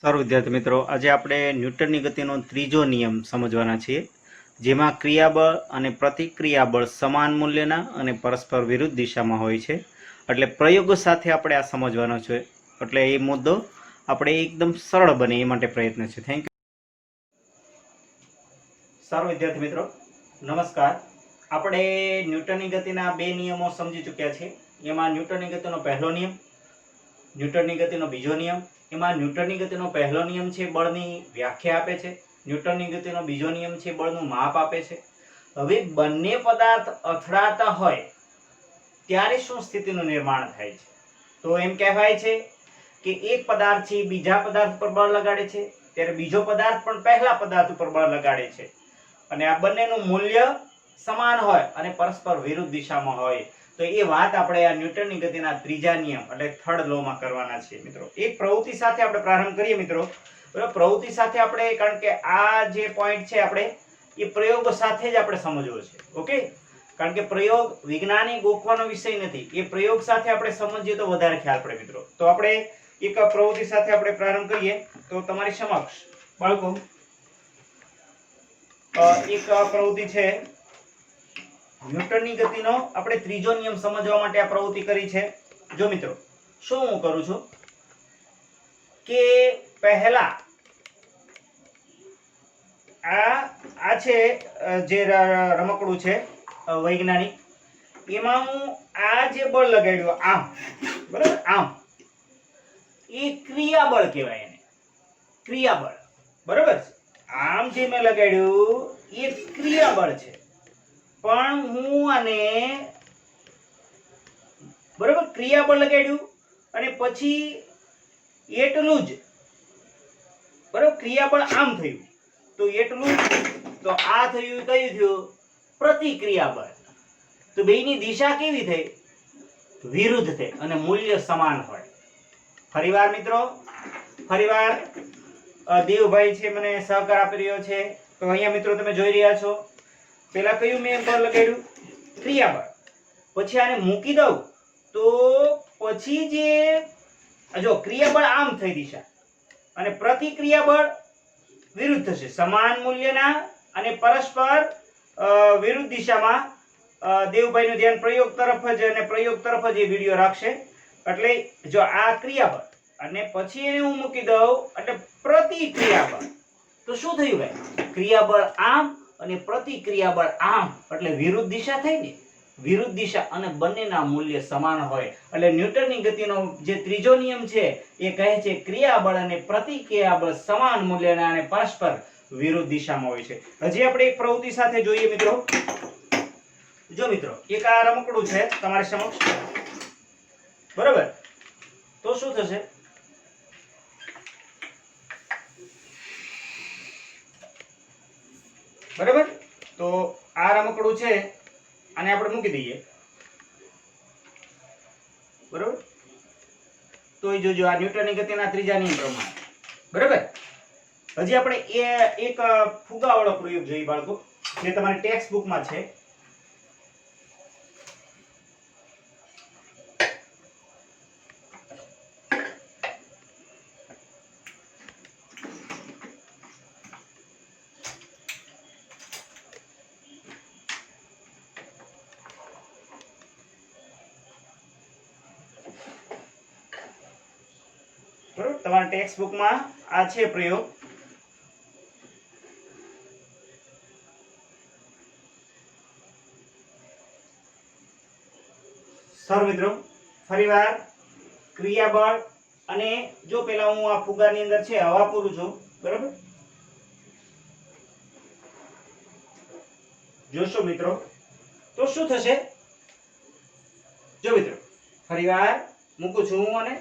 સારું વિદ્યાર્થી મિત્રો, આજે આપણે ન્યૂટનની ગતિનો ત્રીજો નિયમ સમજવાના છીએ, જેમાં ક્રિયાબળ અને પ્રતિક્રિયાબળ સમાન મૂલ્યના અને પરસ્પર વિરુદ્ધ દિશામાં હોય છે. એટલે પ્રયોગો સાથે આપણે આ સમજવાનો છે, એટલે એ મુદ્દો આપણે એકદમ સરળ બને એ માટે પ્રયત્ન છે. Thank you. સારું વિદ્યાર્થી મિત્રો, નમસ્કાર. આપણે ન્યૂટનની ગતિના બે નિયમો સમજી ચૂક્યા છીએ. એમાં ન્યૂટનની ગતિનો પહેલો નિયમ, ન્યૂટનની ગતિનો બીજો નિયમ. એમાં ન્યૂટનની ગતિનો પહેલો નિયમ છે બળની વ્યાખ્યા આપે છે, ન્યૂટનની ગતિનો બીજો નિયમ છે બળનું માપ આપે છે. હવે બંને પદાર્થ અથડાતા હોય ત્યારે શું સ્થિતિનું નિર્માણ થાય છે? તો એમ કહેવાય છે કે એક પદાર્થ છે બીજા પદાર્થ પર બળ લગાડે છે, ત્યારે બીજો પદાર્થ પણ પહેલા પદાર્થ ઉપર બળ લગાડે છે, અને આ બંનેનું મૂલ્ય સમાન હોય અને પરસ્પર વિરુદ્ધ દિશામાં હોય. તો એ વાત આપણે આ ન્યૂટનની ગતિના ત્રીજા નિયમ એટલે થર્ડ લો માં કરવાના છે મિત્રો. એક પ્રવૃત્તિ સાથે આપણે પ્રારંભ કરીએ મિત્રો. બરાબર, પ્રવૃત્તિ સાથે આપણે, કારણ કે આ જે પોઈન્ટ છે આપણે એ પ્રયોગ સાથે જ આપણે સમજવો છે. ઓકે, કારણ કે પ્રયોગ વિજ્ઞાની ગોખવાનો વિષય નથી, એ પ્રયોગ સાથે આપણે સમજીએ તો વધારે ખ્યાલ પડે મિત્રો. તો આપણે એક પ્રવૃત્તિ સાથે આપણે પ્રારંભ કરીએ. તો તમારી સમક્ષ બાળકો એક પ્રવૃત્તિ છે, ન્યૂટનની ગતિનો આપણે ત્રીજો નિયમ સમજવા માટે આ પ્રવૃત્તિ કરી છે. જો મિત્રો, શું હું કરું છું કે પહેલા આ છે જે રમકડું છે વૈજ્ઞાનિક, એમાં હું આ જે બળ લગાડ્યું આમ, બરાબર, આમ, એ ક્રિયાબળ કહેવાય, એને ક્રિયાબળ, બરાબર છે. આમ જે મેં લગાડ્યું એ ક્રિયાબળ છે, પણ હું આને, બરાબર, ક્રિયાબળ લગાડ્યું અને પછી એટલું જ, બરાબર, ક્રિયાબળ આમ થયું તો એટલું જ, તો આ થયું, કયું થયું? પ્રતિક્રિયાબળ. તો બેયની દિશા કેવી થઈ? વિરુદ્ધ થઈ અને મૂલ્ય સમાન હોય. ફરીવાર મિત્રો, ફરીવાર દેવભાઈ છે મને સહકાર આપી રહ્યો છે. તો અહીંયા મિત્રો તમે જોઈ રહ્યા છો, પેલા કયું મેં બળ લગાડ્યું? ક્રિયાબળ. પછી આને મૂકી દઉં તો પછી જે, જો ક્રિયાબળ આમ થઈ દિશા અને પ્રતિક્રિયાબળ વિરુદ્ધ થશે, સમાન મૂલ્યના અને પરસ્પર વિરુદ્ધ દિશામાં. દેવભાઈનું ધ્યાન પ્રયોગ તરફ જ, અને પ્રયોગ તરફ જ એ વિડીયો રાખશે. એટલે જો આ ક્રિયાબળ અને પછી એને હું મૂકી દઉં એટલે પ્રતિક્રિયાબળ, તો શું થયું ભાઈ? ક્રિયાબળ આમ અને પ્રતિક્રિયાબળ આમ, એટલે વિરુદ્ધ દિશા થઈ ને, વિરુદ્ધ દિશા, અને બંનેના મૂલ્ય સમાન હોય. એટલે ન્યૂટનની ગતિનો જે ત્રીજો નિયમ છે એ કહે છે ક્રિયાબળ અને પ્રતિક્રિયાબળ સમાન મૂલ્યના અને પરસ્પર વિરુદ્ધ દિશામાં હોય છે. હજી આપણે એક પ્રવૃત્તિ સાથે જોઈએ મિત્રો. જો મિત્રો, એક આ રમકડું છે તમારી સમક્ષ, બરાબર. તો શું થશે? બરાબર, તો આ રમકડું છે, આને આપણે મૂકી દઈએ, બરાબર. તો એ જોજો, આ ન્યૂટનની ગતિના ત્રીજા નિયમ પ્રમાણે, બરાબર. હજી આપણે એક ફુગાવાળો પ્રયોગ જોઈએ બાળકો, જે તમારી ટેક્સ્ટ બુકમાં છે. તમારા ટેક્સ્ટ બુકમાં આ છે પ્રયોગ. સર મિત્રો, ફરીવાર ક્રિયાબળ, અને જો પેલા હું આ ફુગાની અંદર છે હવા પૂરું છું, બરાબર. જોશો મિત્રો તો શું થશે? જો મિત્રો, ફરીવાર મૂકું છું હું, અને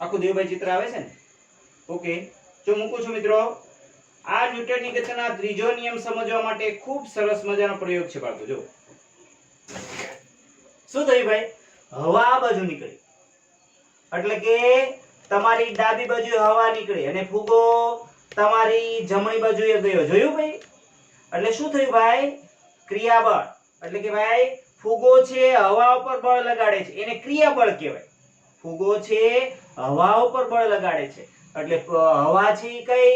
આખું દેવભાઈ ચિત્ર આવે છે ને? ઓકે, જો મૂકું છું મિત્રો. આ ન્યૂટનની ગતિના ત્રીજો નિયમ સમજવા માટે ખૂબ સરસ મજાનો પ્રયોગ છે બાળકો. જો શું થયું ભાઈ? હવા આ બાજુ નીકળી, એટલે કે તમારી ડાબી બાજુ હવા નીકળી અને ફુગો તમારી જમણી બાજુએ ગયો. જોયું ભાઈ? એટલે શું થયું ભાઈ? ક્રિયાબળ, એટલે કે ભાઈ ફુગો છે હવા ઉપર બળ લગાડે છે, એને ક્રિયાબળ કહેવાય. ફુગો છે હવા ઉપર બળ લગાડે છે એટલે હવા છે ઈ કઈ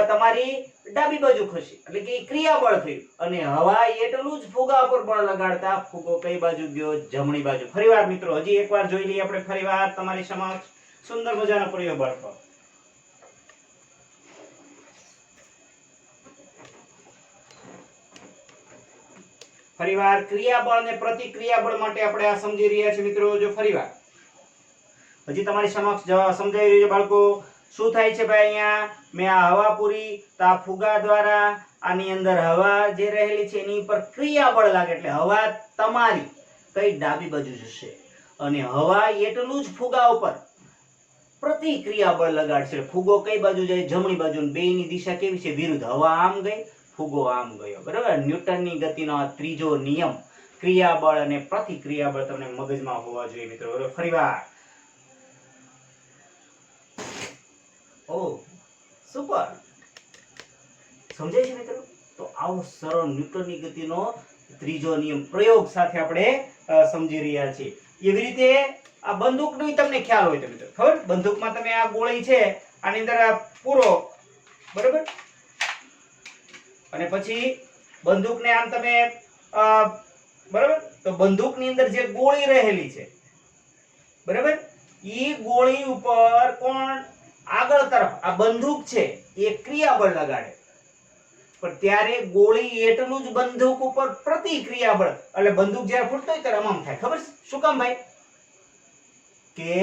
તમારી ડાબી બાજુ ખસી એટલે કે ક્રિયાબળ થયું અને હવા એટલું જ ફુગા ઉપર બળ લગાડતા ફુગો કઈ બાજુ ગયો જમણી બાજુ. ફરીવાર મિત્રો હજી એકવાર જોઈ લઈએ આપણે ફરીવાર તમારી સમક્ષ સુંદર મજાનો પ્રયોગ બાળકો. ફરીવાર ક્રિયાબળ અને પ્રતિક્રિયાબળ માટે આપણે આ સમજી રહ્યા છીએ મિત્રો. જો ફરીવાર હજી તમારી સમક્ષ સમજાવી રહ્યું છે બાળકો. શું થાય છે ભાઈ? અહીંયા મેં આ હવા પૂરી તો આ ફુગા દ્વારા આની અંદર હવા જે રહેલી છે એની ઉપર ક્રિયાબળ લાગે એટલે હવા તમારી કઈ ડાબી બાજુ જશે અને હવા એટલું જ ફુગા ઉપર પ્રતિક્રિયાબળ લગાડશે. ફુગો કઈ બાજુ જાય? જમણી બાજુ. બેયની દિશા કેવી છે? વિરુદ્ધ. હવા આમ ગઈ, ફુગો આમ ગયો. બરાબર? ન્યૂટનની ગતિનો ત્રીજો નિયમ ક્રિયાબળ અને પ્રતિક્રિયાબળ તમને મગજમાં હોવા જોઈએ મિત્રો. બરાબર? ફરીવાર. ઓહ સુપર. સમજાય છે મિત્રો? તો આવો સરળ ન્યૂટનની ગતિનો ત્રીજો નિયમ પ્રયોગ સાથે આપણે સમજી રહ્યા છીએ. એવી રીતે આ બંદૂકનો તમને ખ્યાલ હોય તો મિત્રો ખબર, બંદૂકમાં તમે આ ગોળી છે આની અંદર પૂરો, બરાબર, અને પછી બંદૂકને આમ તમે બરાબર, તો બંદૂકની અંદર જે ગોળી રહેલી છે, બરાબર, ઈ ગોળી ઉપર કોણ આગળ તરફ આ બંદૂક છે એ ક્રિયાબળ લગાડે પણ ત્યારે ગોળી એટલું જ બંદૂક ઉપર પ્રતિક્રિયાબળ એટલે બંદૂક જ્યારે ફૂટતો હોય ત્યારે આમ થાય. ખબર છે શું કામ ભાઈ? કે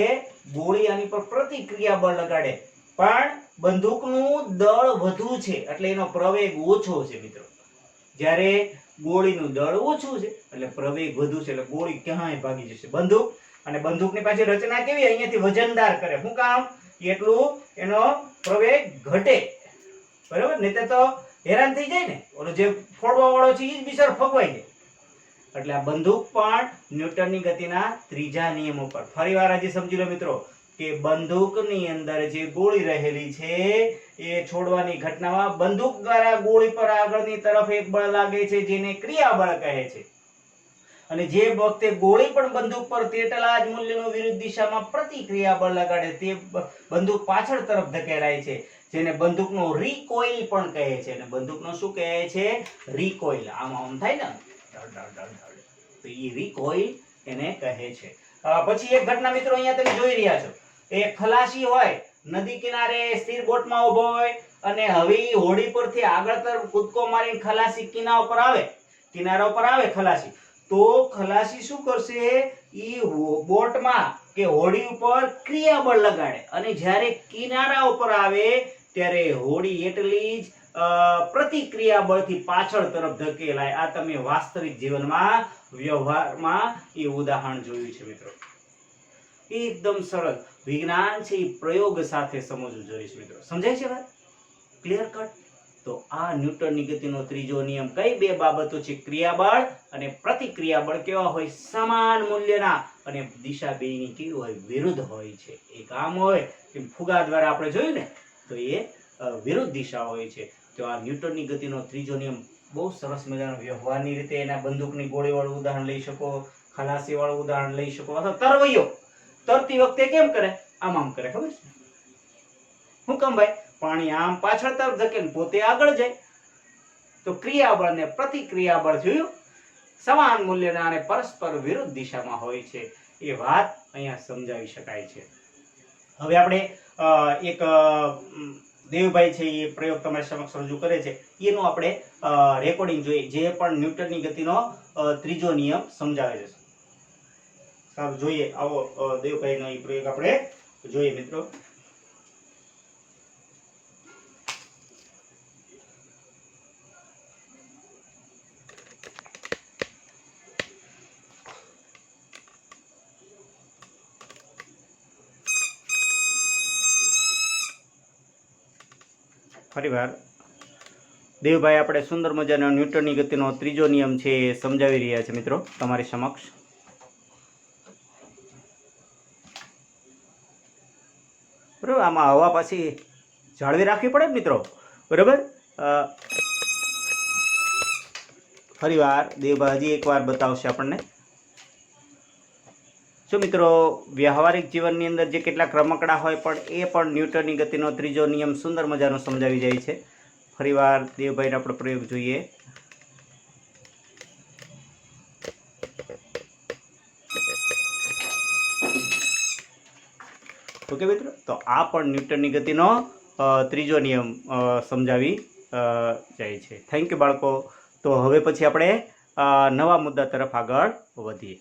ગોળી આની પર પ્રતિક્રિયાબળ લગાડે પણ બંદૂકનું દળ વધુ છે એટલે એનો પ્રવેગ ઓછો છે મિત્રો. જ્યારે ગોળીનું દળ ઓછું છે એટલે પ્રવેગ વધુ છે એટલે ગોળી ક્યાંય ભાગી જશે. બંદૂક અને બંદૂકની પાછી રચના કેવી? અહીંયાથી વજનદાર કરે. શું કામ? એટલું એનો પ્રવેગ ઘટે. બરાબર? નહીં તો હેરાન થઈ જાય ને, ઓલો જે ફોડવા વાળો છે એ જ બિચારો ફગવાઈ જાય. એટલે આ બંદૂક પણ ન્યૂટનની ગતિના ત્રીજા નિયમ ઉપર. ફરીવાર હજી સમજી લો મિત્રો કે બંદૂકની અંદર જે ગોળી રહેલી છે એ છોડવાની ઘટનામાં બંદૂક દ્વારા ગોળી પર આગળની તરફ એક બળ લાગે છે જેને ક્રિયાબળ કહે છે અને જે વખતે ગોળી પણ બંદૂક પર તેટલા જ મૂલ્યનું વિરુદ્ધ દિશામાં પ્રતિક્રિયાબળ લગાડે તે બંદૂક પાછળ તરફ ધકેલાય છે જેને બંદૂકનો રિકોઇલ પણ કહે છે. અને બંદૂકનો શું કહે છે? રિકોઇલ. આમ થાય ને તો એ રિકોઇલ એને કહે છે. પછી એક ઘટના મિત્રો અહીંયા તમે જોઈ રહ્યા છો. એક ખલાસી હોય નદી કિનારે સ્થિર બોટમાં ઊભો હોય અને હવે હોડી પરથી આગળ તરફ કૂદકો મારીને ખલાસી કિનારા ઉપર આવે ખલાસી. તો ખલાસી શું કરશે? ઈ બોટમાં કે હોડી ઉપર ક્રિયાબળ લગાડે અને જ્યારે કિનારા ઉપર આવે ત્યારે હોડી એટલી જ પ્રતિક્રિયાબળથી પાછળ તરફ ધકેલાય. આ તમે વાસ્તવિક જીવનમાં વ્યવહારમાં એ ઉદાહરણ જોયું છે મિત્રો. એકદમ સરળ વિજ્ઞાન છે એ પ્રયોગ સાથે સમજવું જોઈએ છે મિત્રો. સમજાય છે વાત? Clear cut? તો આ ન્યૂટનની ગતિનો ત્રીજો નિયમ કઈ બે બાબતો છે? ક્રિયાબળ અને પ્રતિક્રિયાબળ કેવા હોય? સમાન મૂલ્યના અને દિશા બેયની કેવી હોય? વિરુદ્ધ હોય છે. એક આમ હોય કે ફુગા દ્વારા આપણે જોયું ને તો એ વિરુદ્ધ દિશા હોય છે. તો આ ન્યૂટનની ગતિનો ત્રીજો નિયમ બહુ સરસ મજાનો વ્યવહારની રીતે એના બંદૂકની ગોળી વાળું ઉદાહરણ લઈ શકો, ખલાસી વાળું ઉદાહરણ લઈ શકો, અથવા તરવૈયો તરતી વખતે કેમ કરે? આમ કરે. ખબર છે શું કામ ભાઈ? પાણી આમ પાછળ તરફ ધકેલ પોતે આગળ જાય. તો ક્રિયાબળ અને પ્રતિક્રિયાબળ જોયું સમાન મૂલ્યના અને પરસ્પર વિરુદ્ધ દિશામાં હોય છે. એ વાત અહીંયા સમજાવી શકાય છે. હવે આપણે એક દેવભાઈ છે એ પ્રયોગ તમારી સમક્ષ રજૂ કરે છે એનું આપણે રેકોર્ડિંગ જોઈએ જે પણ ન્યૂટનની ગતિનો ત્રીજો નિયમ સમજાવે છે. સારું જોઈએ. આવો દેવભાઈનો એ પ્રયોગ આપણે જોઈએ મિત્રો. ફરીવાર દેવભાઈ આપણે સુંદર મજાનો ન્યૂટનની ગતિનો ત્રીજો નિયમ છે એ સમજાવી રહ્યા છે મિત્રો તમારી સમક્ષ. બરાબર? આમાં હવા પાછી જાળવી રાખવી પડે મિત્રો. બરાબર? ફરીવાર દેવભાઈ હજી એકવાર બતાવશે આપણને. શું મિત્રો, વ્યવહારિક જીવનની અંદર જે કેટલાક રમકડા હોય પણ એ પણ ન્યૂટનની ગતિનો ત્રીજો નિયમ સુંદર મજાનો સમજાવી જાય છે. ફરીવાર દેવભાઈનો આપણો પ્રયોગ જોઈએ. ઓકે મિત્રો, તો આ પણ ન્યૂટનની ગતિનો ત્રીજો નિયમ સમજાવી જાય છે. થેન્ક યુ બાળકો. તો હવે પછી આપણે નવા મુદ્દા તરફ આગળ વધીએ.